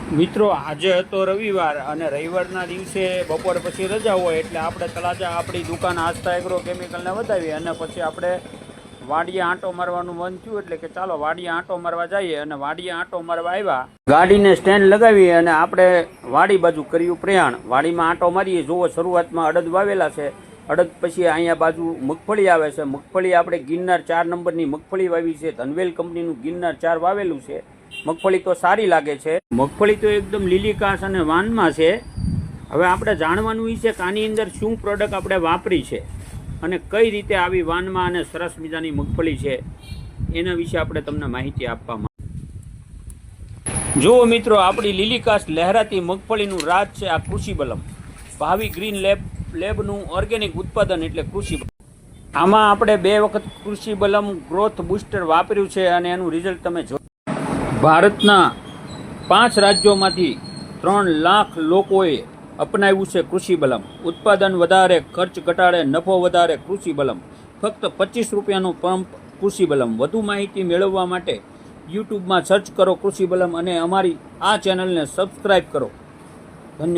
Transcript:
મિત્રો આજે હતો રવિવાર અને રવિવારના દિવસે બપોર પછી રજા હોય એટલે આપણે તળાજા આપણી દુકાન આસ્થા એગ્રો કેમિકલને વધાવી અને પછી આપણે વાડીએ આંટો મારવાનું મન થયું એટલે કે ચાલો વાડીએ આંટો મારવા જઈએ અને વાડીએ આંટો મારવા આવ્યા, ગાડીને સ્ટેન્ડ લગાવી અને આપણે વાડી બાજુ કર્યું પ્રયાણ. વાડીમાં આંટો મારીએ, જુઓ શરૂઆતમાં અડદ વાવેલા છે, અડદ પછી અહીંયા બાજુ મગફળી આવે છે. મગફળી આપણે ગિરનાર 4 નંબરની મગફળી વાવી છે, ધનવેલ કંપનીનું ગિરનાર 4 વાવેલું છે. મગફળી તો સારી લાગે છે, મગફળી તો એકદમ લીલી કાસ અને વાનમાં છે. હવે આપણે જાણવાનું છે કે આની અંદર શું પ્રોડક્ટ આપણે વાપરી છે અને કઈ રીતે આવી વાનમાં અને સરસ મજાની મગફળી છે એના વિશે આપણે તમને માહિતી આપવામાં. જુઓ મિત્રો, આપણી લીલી કાસ લહેરાતી મગફળીનું રાજ છે આ કૃષિ બલમ. ભાવિ ગ્રીન લેબનું ઓર્ગેનિક ઉત્પાદન એટલે કૃષિ બલમ. આમાં આપણે 2 વખત કૃષિ બલમ ગ્રોથ બુસ્ટર વાપર્યું છે અને એનું રિઝલ્ટ તમે જો. ભારતના 5 રાજ્યોમાંથી 3 લાખ લોકોએ અપનાવ્યું છે કૃષિ બલમ. ઉત્પાદન વધારે, ખર્ચ ઘટાડે, નફો વધારે કૃષિ બલમ. ફક્ત 25 રૂપિયાનો પંપ કૃષિ બલમ. વધુ માહિતી મેળવવા માટે યુટ્યુબમાં સર્ચ કરો કૃષિ બલમ અને અમારી આ ચેનલને સબસ્ક્રાઈબ કરો.